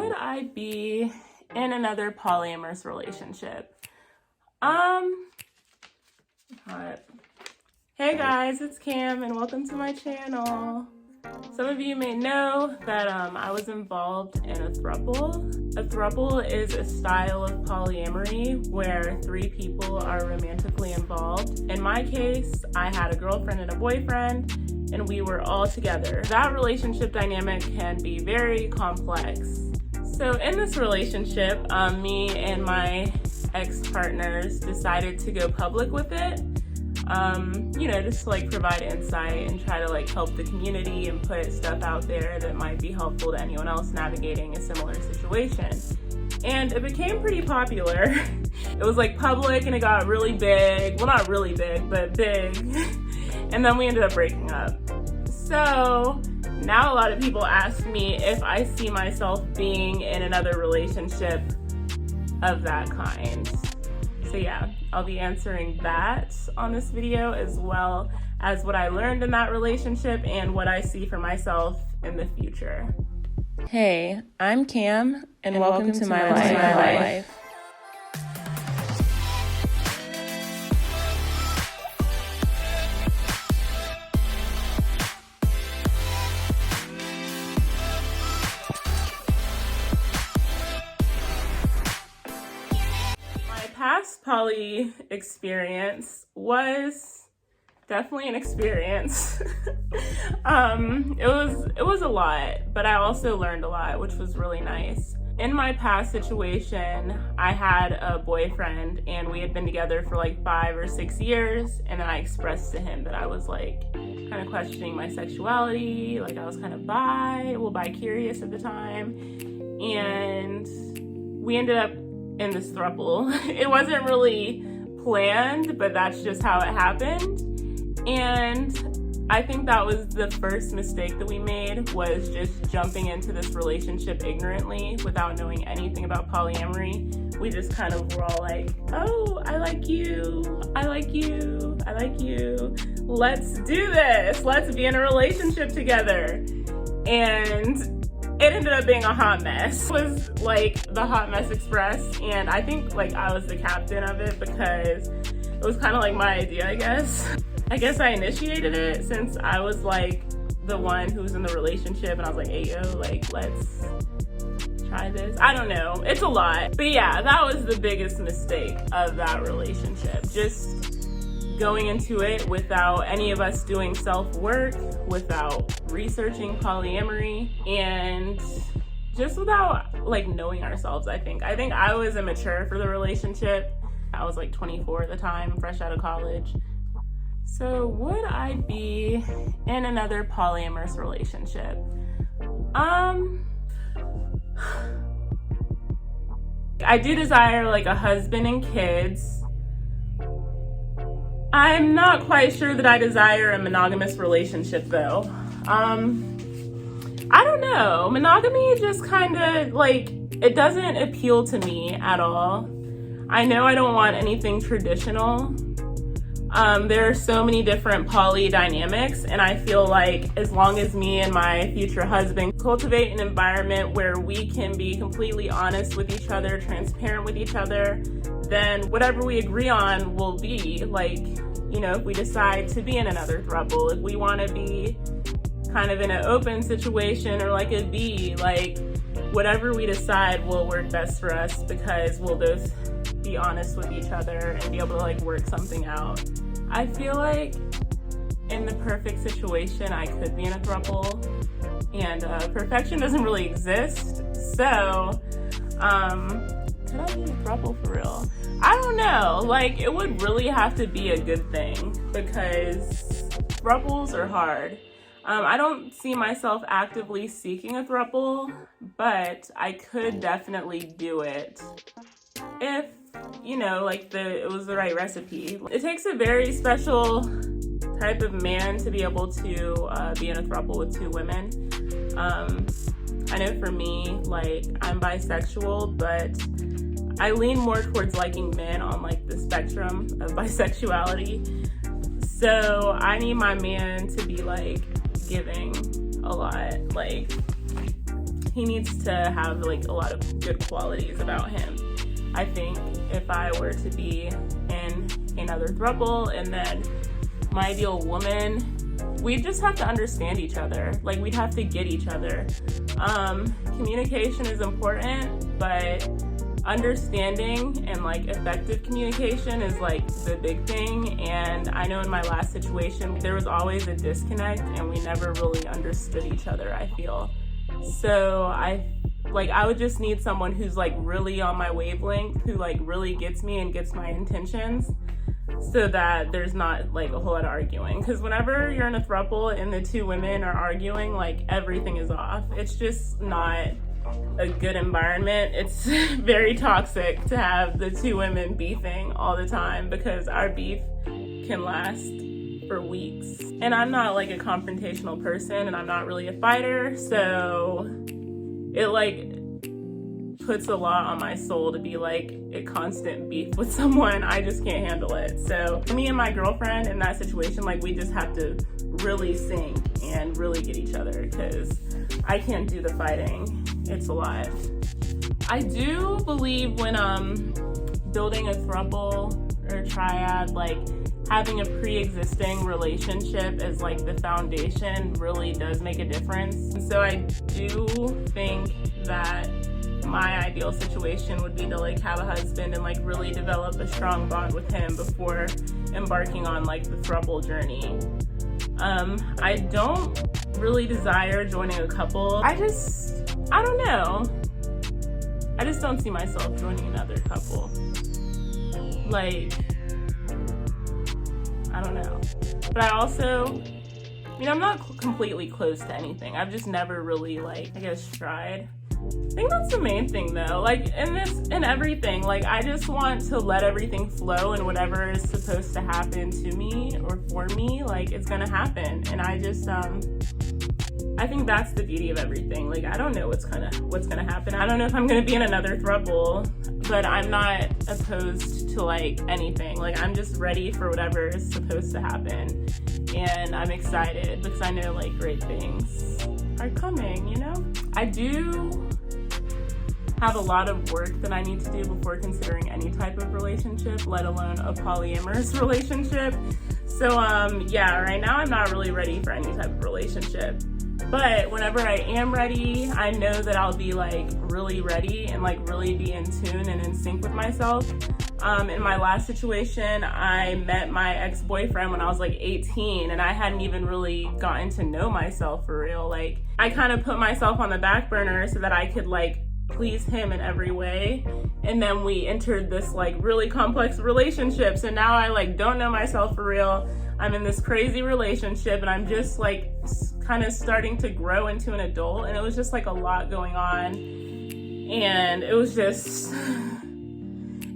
would I be in another polyamorous relationship? Hey guys, it's Cam and welcome to my channel. Some of you may know that I was involved in a throuple. A throuple is a style of polyamory where 3 people are romantically involved. In my case, I had a girlfriend and a boyfriend, and we were all together. That relationship dynamic can be very complex. So in this relationship, me and my ex-partners decided to go public with it. Just to like provide insight and try to like help the community and put stuff out there that might be helpful to anyone else navigating a similar situation. And it became pretty popular. It was like public and it got really big. Well, not really big, but big. And then we ended up breaking up. So now a lot of people ask me if I see myself being in another relationship of that kind. So yeah, I'll be answering that on this video, as well as what I learned in that relationship and what I see for myself in the future. Hey, I'm Cam, and welcome to my life. Past poly experience was definitely an experience. It was a lot, but I also learned a lot, which was really nice. In my past situation, I had a boyfriend and we had been together for like 5 or 6 years, and then I expressed to him that I was like kind of questioning my sexuality, like I was kind of bi-curious at the time, and we ended up in this throuple. It wasn't really planned, but that's just how it happened. And I think that was the first mistake that we made, was just jumping into this relationship ignorantly without knowing anything about polyamory. We just kind of were all like, oh, I like you, I like you, I like you. Let's do this. Let's be in a relationship together. And it ended up being a hot mess. It was like the Hot Mess Express, and I think like I was the captain of it because it was kind of like my idea, I guess. I guess I initiated it since I was like the one who was in the relationship, and I was like, hey yo, like let's try this. I don't know, it's a lot. But yeah, that was the biggest mistake of that relationship. Just going into it without any of us doing self-work, without researching polyamory, and just without like knowing ourselves. I think I was immature for the relationship. I was like 24 at the time, fresh out of college. So would I be in another polyamorous relationship? I do desire like a husband and kids. I'm not quite sure that I desire a monogamous relationship though. I don't know. Monogamy just kind of like, it doesn't appeal to me at all. I know I don't want anything traditional. There are so many different poly dynamics, and I feel like as long as me and my future husband cultivate an environment where we can be completely honest with each other, transparent with each other, then whatever we agree on will be. Like, you know, if we decide to be in another throuple, if we want to be kind of in an open situation or like a B, like whatever we decide will work best for us, because we'll both be honest with each other and be able to like work something out. I feel like in the perfect situation, I could be in a throuple, and perfection doesn't really exist. So, could I be in a throuple for real? I don't know. Like, it would really have to be a good thing, because throuples are hard. I don't see myself actively seeking a throuple, but I could definitely do it if, you know, like it was the right recipe. It takes a very special type of man to be able to be in a throuple with 2 women. I know for me, like, I'm bisexual, but I lean more towards liking men on like the spectrum of bisexuality. So I need my man to be like giving a lot. Like, he needs to have like a lot of good qualities about him. I think if I were to be in another throuple and then my ideal woman, we just have to understand each other. Like, we'd have to get each other. Communication is important, but understanding and like effective communication is like the big thing. And I know in my last situation, there was always a disconnect and we never really understood each other, I feel. So I would just need someone who's like really on my wavelength, who like really gets me and gets my intentions, so that there's not like a whole lot of arguing. Because whenever you're in a throuple and the two women are arguing, like everything is off. It's just not a good environment. It's very toxic to have the two women beefing all the time, because our beef can last for weeks. And I'm not like a confrontational person, and I'm not really a fighter, so it like puts a lot on my soul to be like a constant beef with someone. I just can't handle it. So me and my girlfriend in that situation, like we just have to really sync and really get each other, because I can't do the fighting. It's a lot. I do believe when building a throuple or a triad, like having a pre-existing relationship as like the foundation really does make a difference. And so I do think that my ideal situation would be to like have a husband and like really develop a strong bond with him before embarking on like the throuple journey. I don't really desire joining a couple. I don't know. I just don't see myself joining another couple. Like, I don't know. But I also, I'm not completely close to anything. I've just never really like, I guess, tried. I think that's the main thing though. Like in everything, like I just want to let everything flow, and whatever is supposed to happen to me or for me, like it's gonna happen. And I just, I think that's the beauty of everything. Like I don't know what's gonna happen. I don't know if I'm gonna be in another throuple, but I'm not opposed to like anything. Like I'm just ready for whatever is supposed to happen. And I'm excited because I know like great things are coming, you know? I do have a lot of work that I need to do before considering any type of relationship, let alone a polyamorous relationship. So yeah, right now I'm not really ready for any type of relationship. But whenever I am ready, I know that I'll be like really ready and like really be in tune and in sync with myself. In my last situation, I met my ex-boyfriend when I was like 18, and I hadn't even really gotten to know myself for real. Like I kind of put myself on the back burner so that I could like please him in every way. And then we entered this like really complex relationship. So now I like don't know myself for real. I'm in this crazy relationship and I'm just like kind of starting to grow into an adult, and it was just like a lot going on, and it was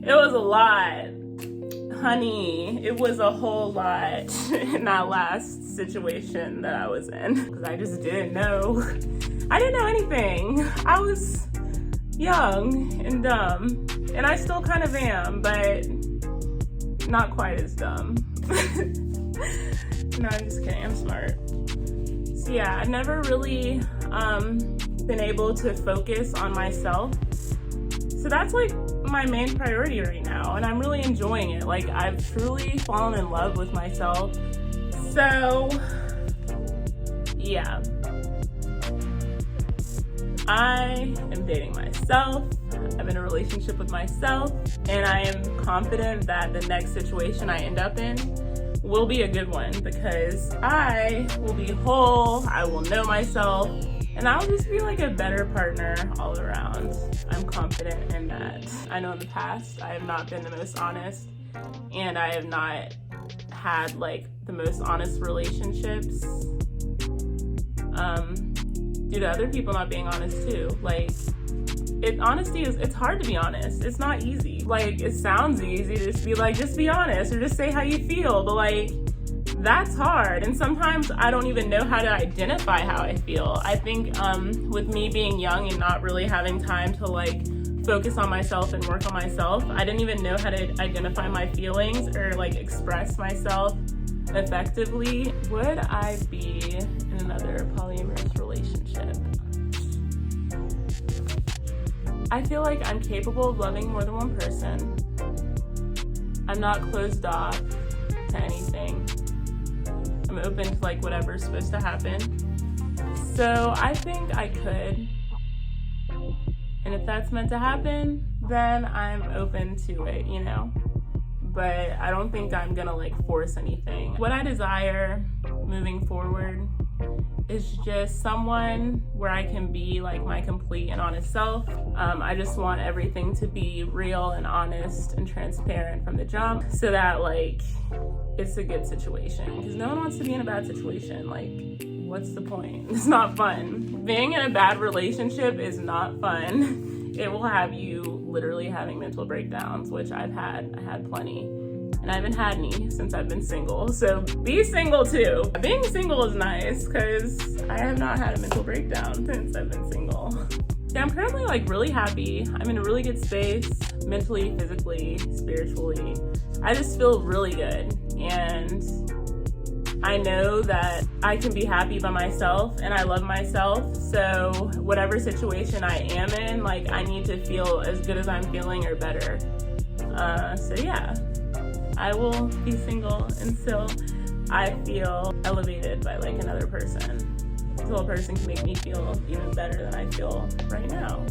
a lot, honey. It was a whole lot in that last situation that I was in, because I just didn't know. I didn't know anything. I was young and dumb, and I still kind of am, but not quite as dumb. No, I'm just kidding. I'm smart. So yeah, I've never really been able to focus on myself. So that's like my main priority right now, and I'm really enjoying it. Like I've truly fallen in love with myself. So yeah, I am dating myself. I'm in a relationship with myself, and I am confident that the next situation I end up in will be a good one, because I will be whole, I will know myself, and I'll just be like a better partner all around. I'm confident in that. I know in the past I have not been the most honest, and I have not had like the most honest relationships due to other people not being honest too. Like honesty is, it's hard to be honest. It's not easy. Like it sounds easy to just be like, just be honest or just say how you feel, but like that's hard. And sometimes I don't even know how to identify how I feel. I think with me being young and not really having time to like focus on myself and work on myself, I didn't even know how to identify my feelings or like express myself effectively. Would I be in another polyamorous relationship? I feel like I'm capable of loving more than one person. I'm not closed off to anything. I'm open to like whatever's supposed to happen. So I think I could. And if that's meant to happen, then I'm open to it, you know? But I don't think I'm gonna like force anything. What I desire moving forward is just someone where I can be like my complete and honest self. I just want everything to be real and honest and transparent from the jump so that like it's a good situation, because no one wants to be in a bad situation. Like, what's the point? It's not fun. Being in a bad relationship is not fun. It will have you literally having mental breakdowns, which I had plenty. And I haven't had any since I've been single. So be single too. Being single is nice because I have not had a mental breakdown since I've been single. Yeah, I'm currently like really happy. I'm in a really good space, mentally, physically, spiritually. I just feel really good. And I know that I can be happy by myself and I love myself. So whatever situation I am in, like I need to feel as good as I'm feeling or better. So yeah, I will be single until I feel elevated by like another person. Until a person can make me feel even better than I feel right now.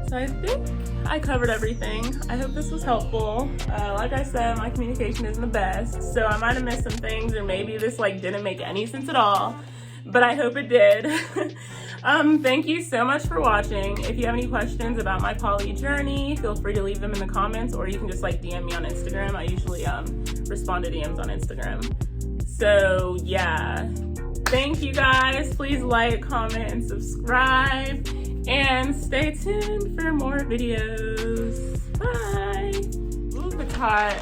So I think I covered everything. I hope this was helpful. Like I said, my communication isn't the best, so I might have missed some things, or maybe this like didn't make any sense at all, but I hope it did. Thank you so much for watching. If you have any questions about my poly journey, feel free to leave them in the comments, or you can just like DM me on Instagram. I usually respond to DMs on Instagram. So yeah, thank you guys. Please like, comment, and subscribe. And stay tuned for more videos. Bye. Ooh, the cot.